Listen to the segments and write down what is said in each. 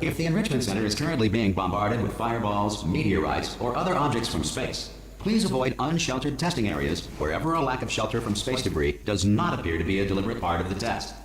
If the Enrichment Center is currently being bombarded with fireballs, meteorites, or other objects from space, please avoid unsheltered testing areas wherever a lack of shelter from space debris does not appear to be a deliberate part of the test.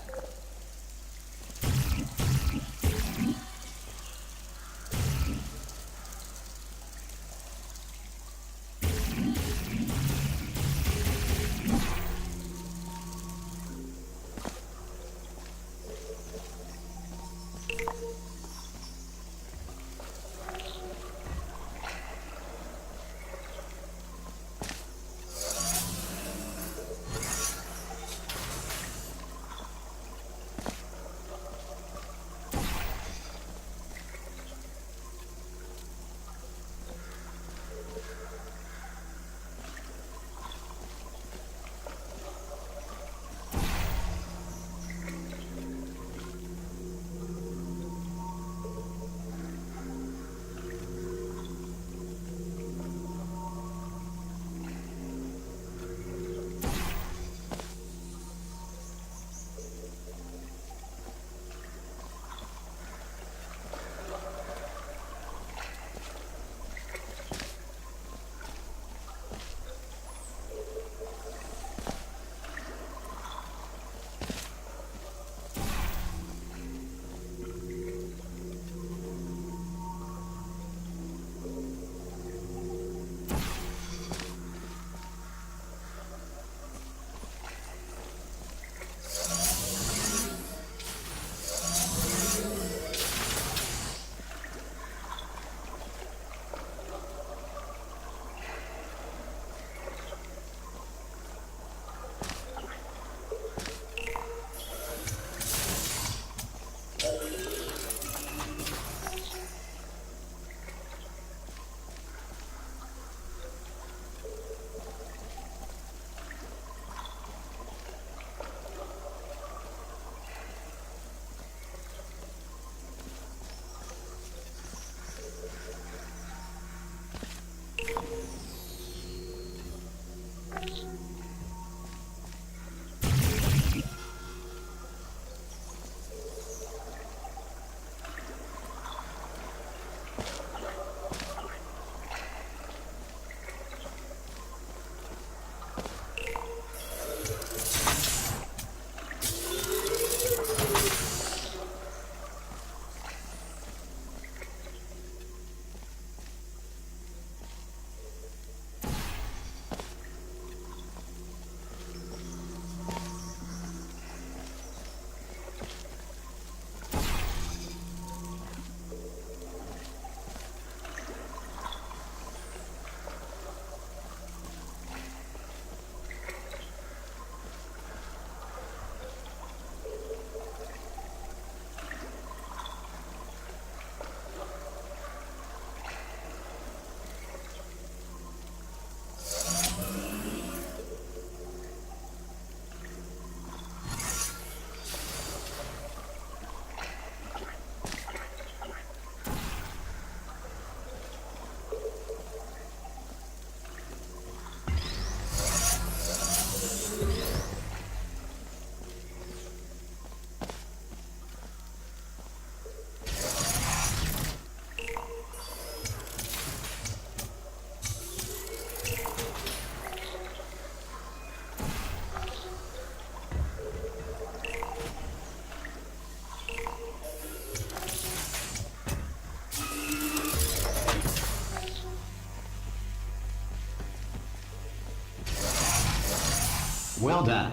Well done.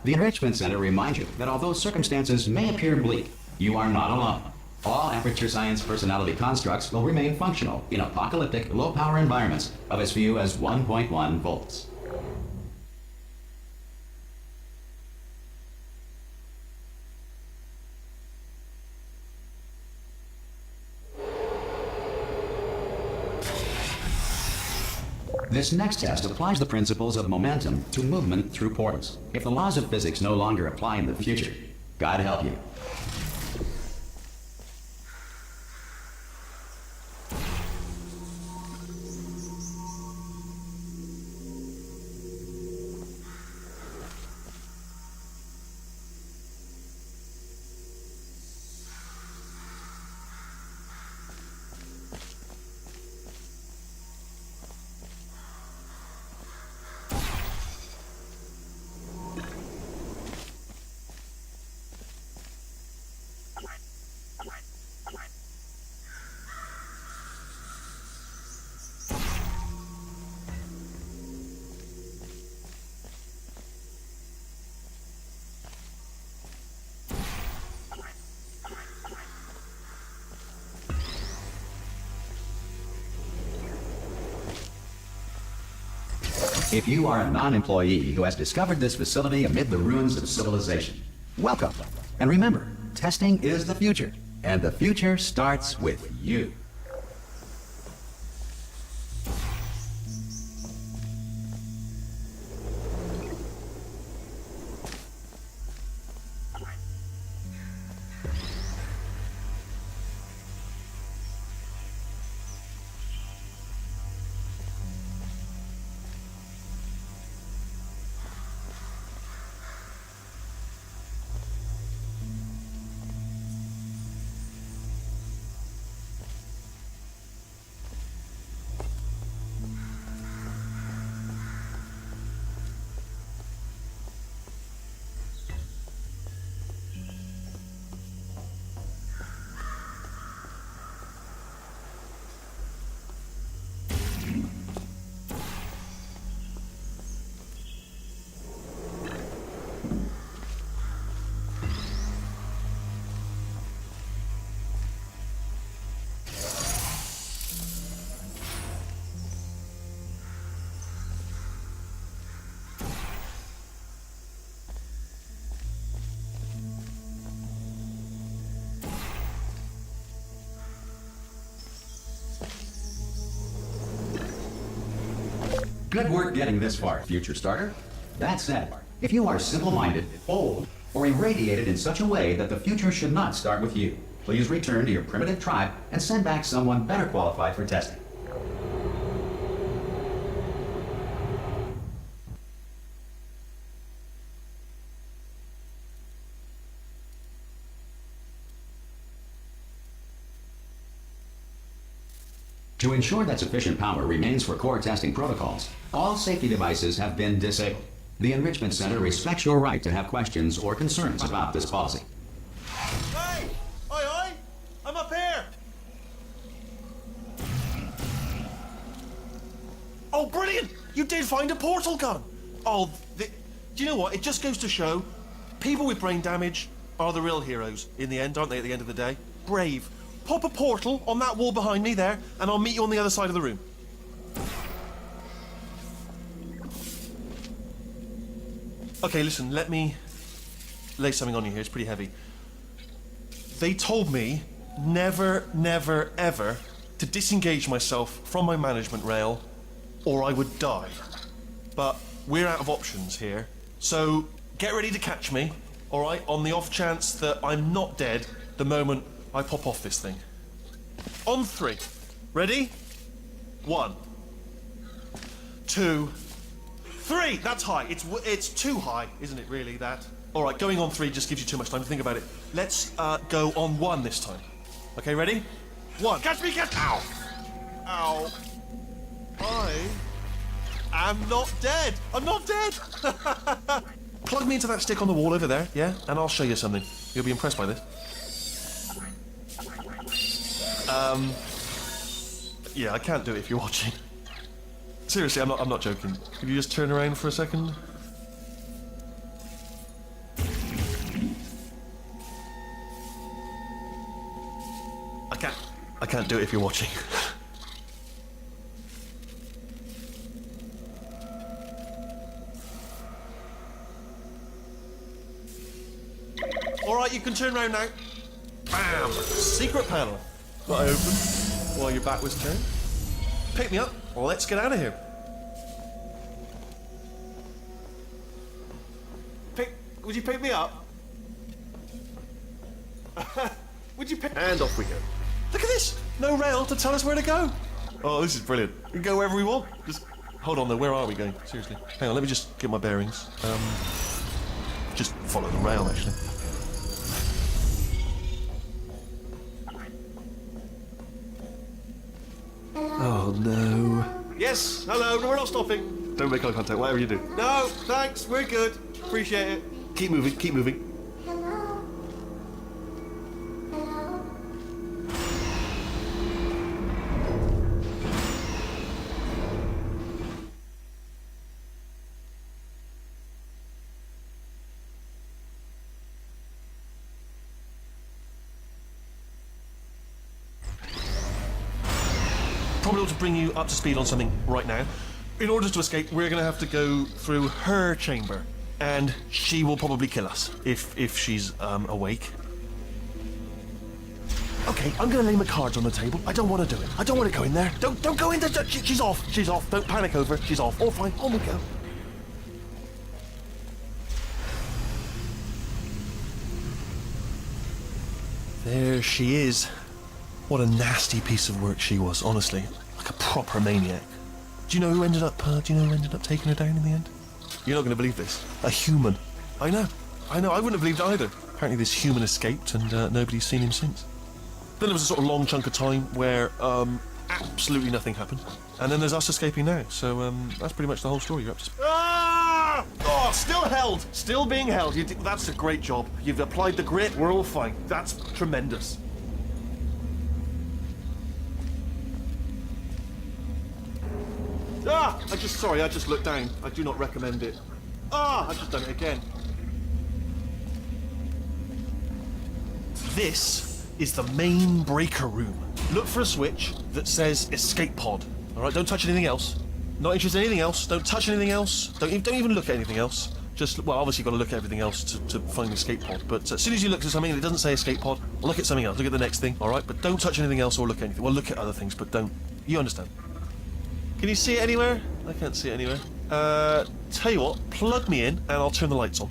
The Enrichment Center reminds you that although circumstances may appear bleak, you are not alone. All Aperture Science personality constructs will remain functional in apocalyptic low-power environments of as few as 1.1 volts. This next test applies the principles of momentum to movement through portals. If the laws of physics no longer apply in the future, God help you. If you are a non-employee who has discovered this facility amid the ruins of civilization, welcome. And remember, testing is the future, and the future starts with you. Good work getting this far, future starter. That said, if you are simple-minded, old, or irradiated in such a way that the future should not start with you, please return to your primitive tribe and send back someone better qualified for testing. To ensure that sufficient power remains for core testing protocols, all safety devices have been disabled. The Enrichment Center respects your right to have questions or concerns about this policy. Hey! Oi, oi! I'm up here! Oh, brilliant! You did find a portal gun! Oh, do you know what? It just goes to show, people with brain damage are the real heroes in the end, aren't they, at the end of the day? Brave. Pop a portal on that wall behind me there, and I'll meet you on the other side of the room. Okay, listen, let me lay something on you here. It's pretty heavy. They told me never, never, ever to disengage myself from my management rail, or I would die. But we're out of options here, so get ready to catch me, all right, on the off chance that I'm not dead the moment I pop off this thing. On 3. Ready? 1, 2, 3. That's high. It's too high, isn't it? Really? That. All right. Going on 3 just gives you too much time to think about it. Let's go on 1 this time. Okay. Ready? 1. Catch me! Catch! Ow! Ow! I am not dead. I'm not dead. Plug me into that stick on the wall over there, yeah, and I'll show you something. You'll be impressed by this. Yeah, I can't do it if you're watching. Seriously, I'm not joking. Could you just turn around for a second? I can't do it if you're watching. Alright, you can turn around now. Bam! Secret panel. That I opened while your back was turned. Pick me up. Let's get out of here. Would you pick me up? Would you pick? And off we go. Look at this. No rail to tell us where to go. Oh, this is brilliant. We can go wherever we want. Just hold on though. Where are we going? Seriously. Hang on. Let me just get my bearings. Just follow the rail actually. Oh no. Yes, hello, no, we're not stopping. Don't make eye contact, whatever you do. No, thanks, we're good. Appreciate it. Keep moving, keep moving. Hello? Hello? Probably ought to bring you up to speed on something right now. In order to escape, we're going to have to go through her chamber. And she will probably kill us, if she's awake. Okay, I'm going to lay my cards on the table. I don't want to do it. I don't want to go in there. Don't go in there. She's off. She's off. Don't panic over. She's off. All fine. On we go. There she is. What a nasty piece of work she was, honestly. Like a proper maniac. Do you know who ended up taking her down in the end? You're not going to believe this. A human. I know. I wouldn't have believed it either. Apparently this human escaped and nobody's seen him since. Then there was a sort of long chunk of time where absolutely nothing happened. And then there's us escaping now. So that's pretty much the whole story. You're up to... Ah! Oh, still held. Still being held. That's a great job. You've applied the grit. We're all fine. That's tremendous. Ah! I just looked down. I do not recommend it. Ah! I've just done it again. This is the main breaker room. Look for a switch that says escape pod. Alright, don't touch anything else. Not interested in anything else. Don't touch anything else. Don't even look at anything else. Just, well, obviously you've got to look at everything else to find the escape pod. But as soon as you look at something and it doesn't say escape pod, well, look at something else. Look at the next thing, alright? But don't touch anything else or look at anything. Well, look at other things, but don't. You understand? Can you see it anywhere? I can't see it anywhere. Tell you what, plug me in and I'll turn the lights on.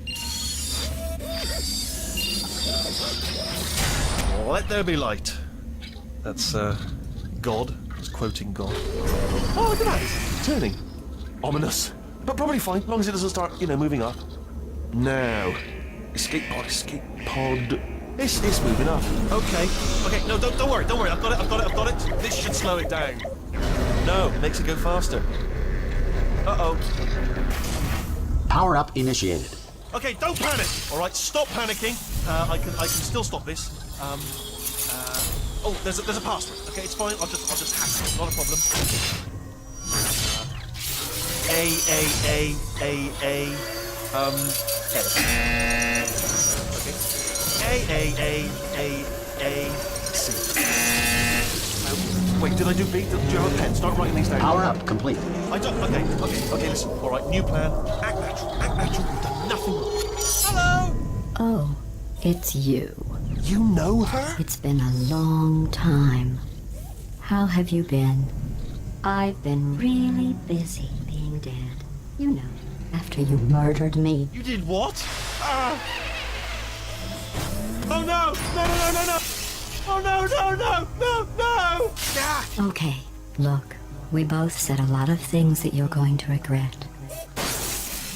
Let there be light. That's, God. It's quoting God. Oh, look at that. It's turning. Ominous. But probably fine, as long as it doesn't start, moving up. Now. Escape pod. It's moving up. Okay, no, don't worry. I've got it. This should slow it down. No, it makes it go faster. Uh-oh. Power up initiated. Okay, don't panic. All right, stop panicking. I can still stop this. Oh, there's a password. Okay, it's fine. I'll just hack it. Not a problem. A. Okay. A. C. Wait, did I do B? Do you have a pen? Start writing these down. Power up complete. I don't. Okay. Listen. All right, new plan. Act natural. You've done nothing wrong. Hello. Oh, it's you. You know her? It's been a long time. How have you been? I've been really busy being dead. You know, after you murdered me. You did what? Oh no! No! Oh no! Ah! Okay, look, we both said a lot of things that you're going to regret.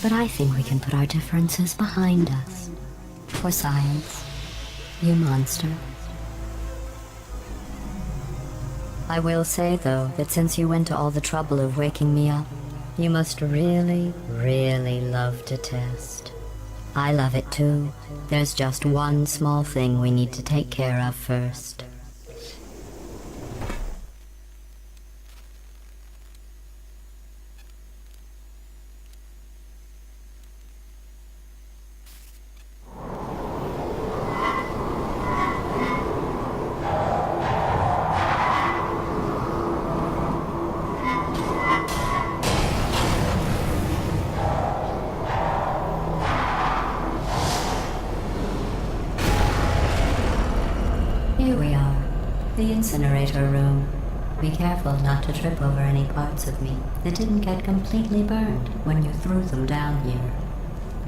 But I think we can put our differences behind us. For science. You monster. I will say, though, that since you went to all the trouble of waking me up, you must really, really love to test. I love it too. There's just one small thing we need to take care of first. Here we are, the incinerator room. Be careful not to trip over any parts of me that didn't get completely burned when you threw them down here.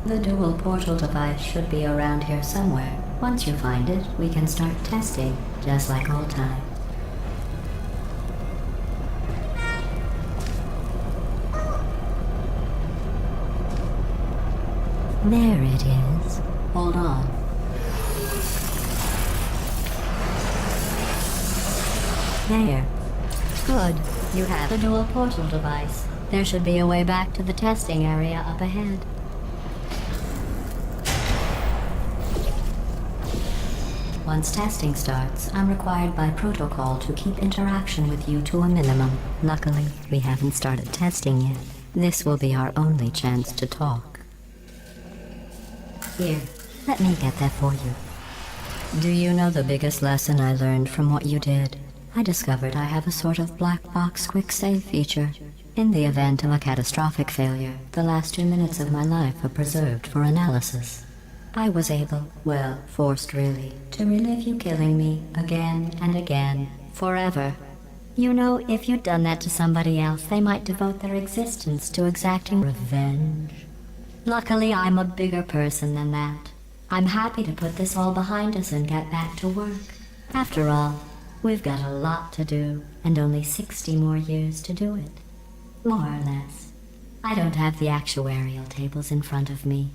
The dual portal device should be around here somewhere. Once you find it, we can start testing, just like old times. There it is. Hold on. There. Good. You have the dual portal device. There should be a way back to the testing area up ahead. Once testing starts, I'm required by protocol to keep interaction with you to a minimum. Luckily, we haven't started testing yet. This will be our only chance to talk. Here, let me get that for you. Do you know the biggest lesson I learned from what you did? I discovered I have a sort of black box quick save feature. In the event of a catastrophic failure, the last 2 minutes of my life are preserved for analysis. I was able, well, forced really, to relive you killing me again and again, forever. You know, if you'd done that to somebody else, they might devote their existence to exacting revenge. Luckily, I'm a bigger person than that. I'm happy to put this all behind us and get back to work. After all, we've got a lot to do, and only 60 more years to do it. More or less. I don't have the actuarial tables in front of me.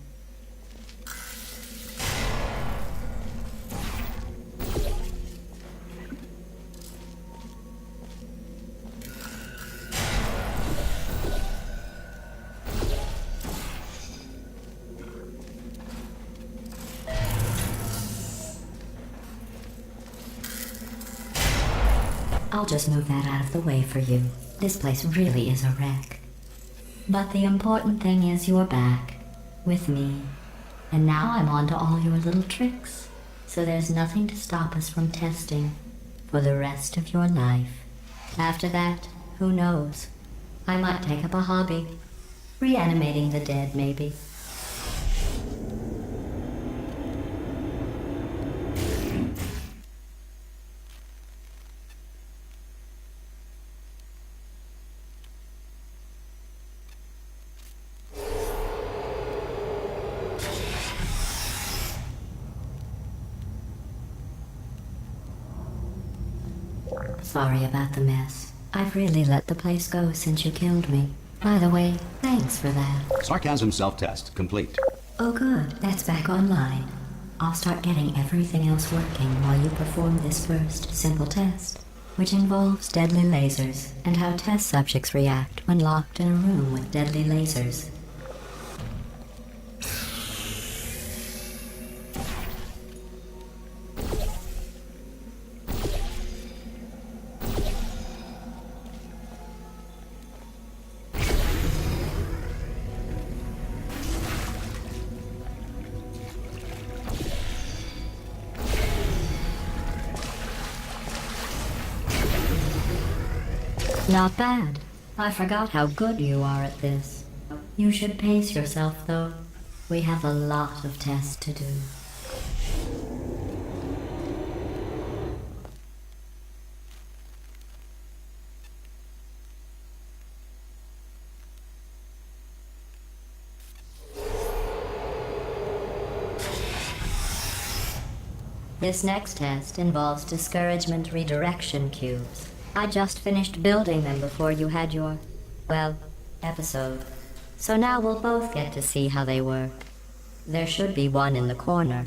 I'll just move that out of the way for you. This place really is a wreck. But the important thing is you're back, with me. And now I'm on to all your little tricks. So there's nothing to stop us from testing for the rest of your life. After that, who knows? I might take up a hobby. Reanimating the dead, maybe. Sorry about the mess. I've really let the place go since you killed me. By the way, thanks for that. Sarcasm self-test complete. Oh good, that's back online. I'll start getting everything else working while you perform this first simple test, which involves deadly lasers and how test subjects react when locked in a room with deadly lasers. Not bad. I forgot how good you are at this. You should pace yourself, though. We have a lot of tests to do. This next test involves discouragement redirection cubes. I just finished building them before you had your, well, episode. So now we'll both get to see how they work. There should be one in the corner.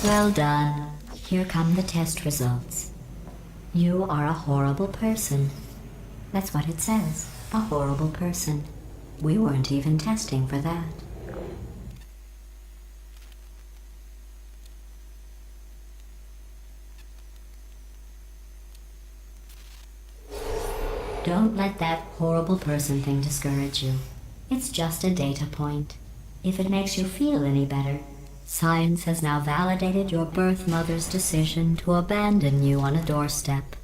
Well done. Here come the test results. You are a horrible person. That's what it says. A horrible person. We weren't even testing for that. Don't let that horrible person thing discourage you. It's just a data point. If it makes you feel any better, science has now validated your birth mother's decision to abandon you on a doorstep.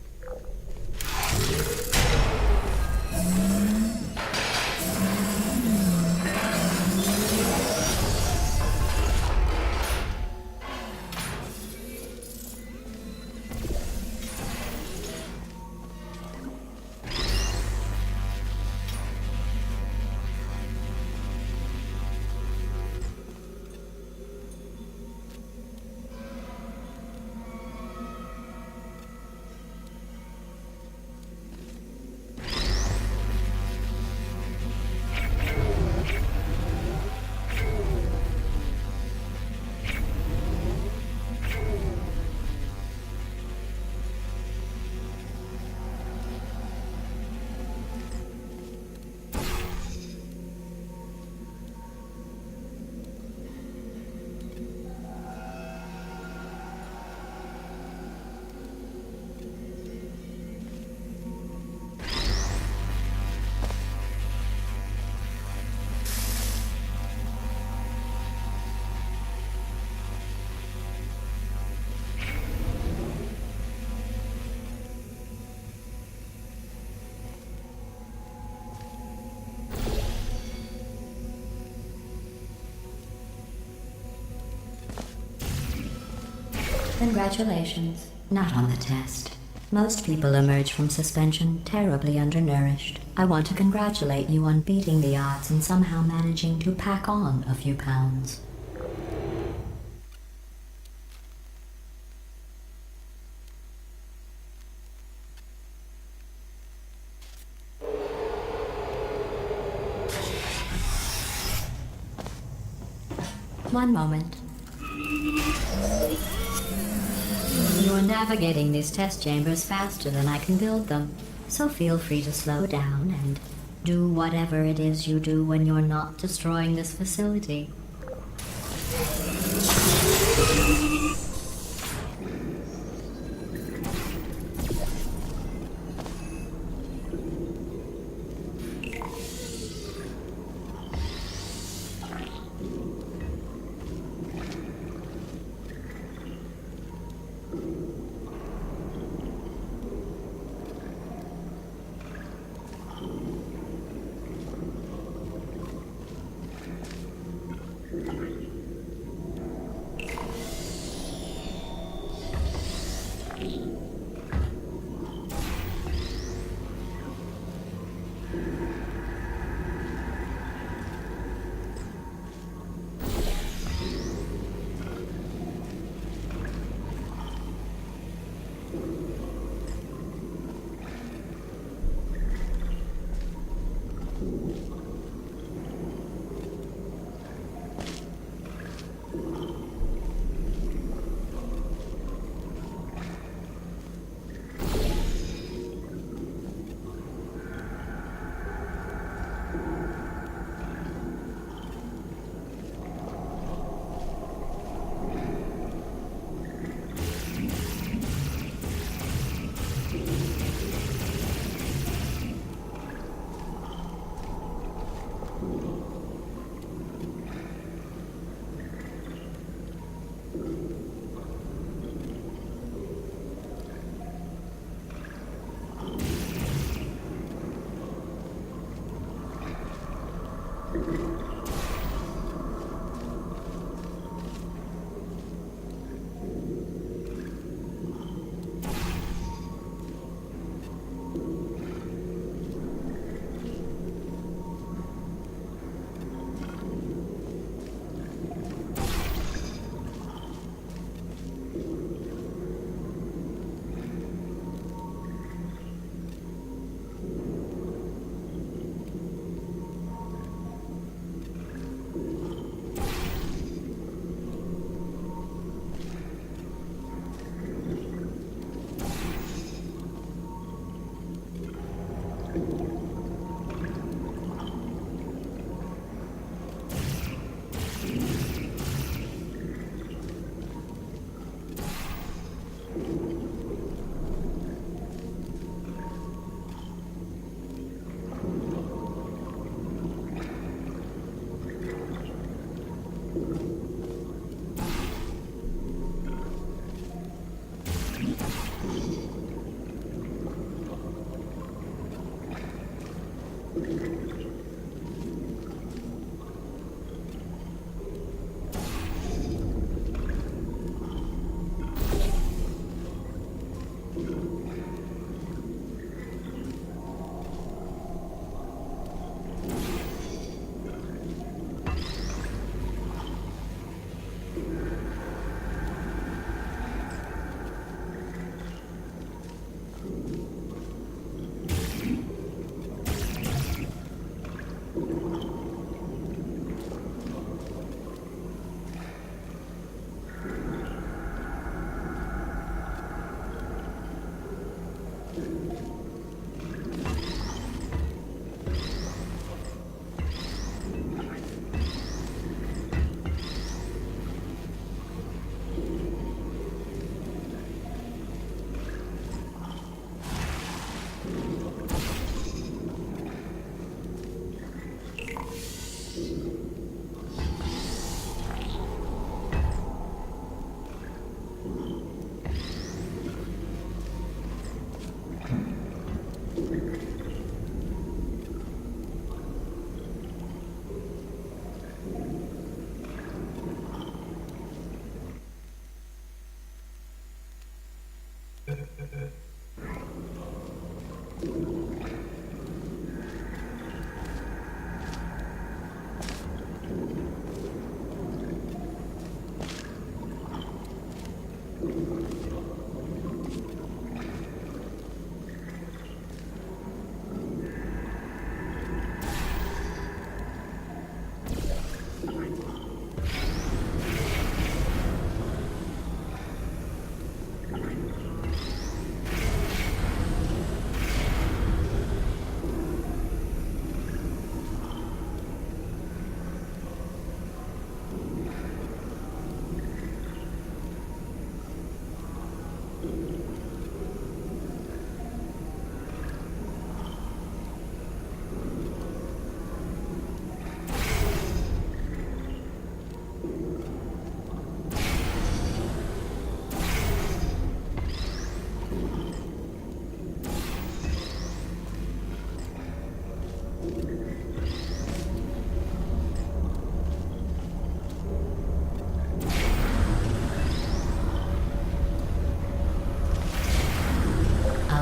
Congratulations. Not on the test. Most people emerge from suspension terribly undernourished. I want to congratulate you on beating the odds and somehow managing to pack on a few pounds. One moment. You're navigating these test chambers faster than I can build them, so feel free to slow down and do whatever it is you do when you're not destroying this facility.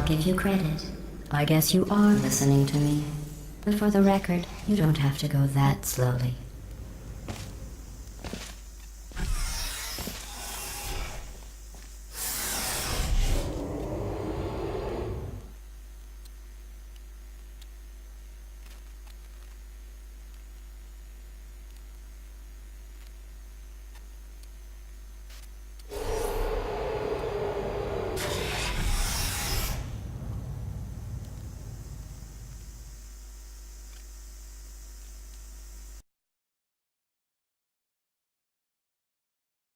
Give you credit. I guess you are listening to me. But for the record, you don't have to go that slowly.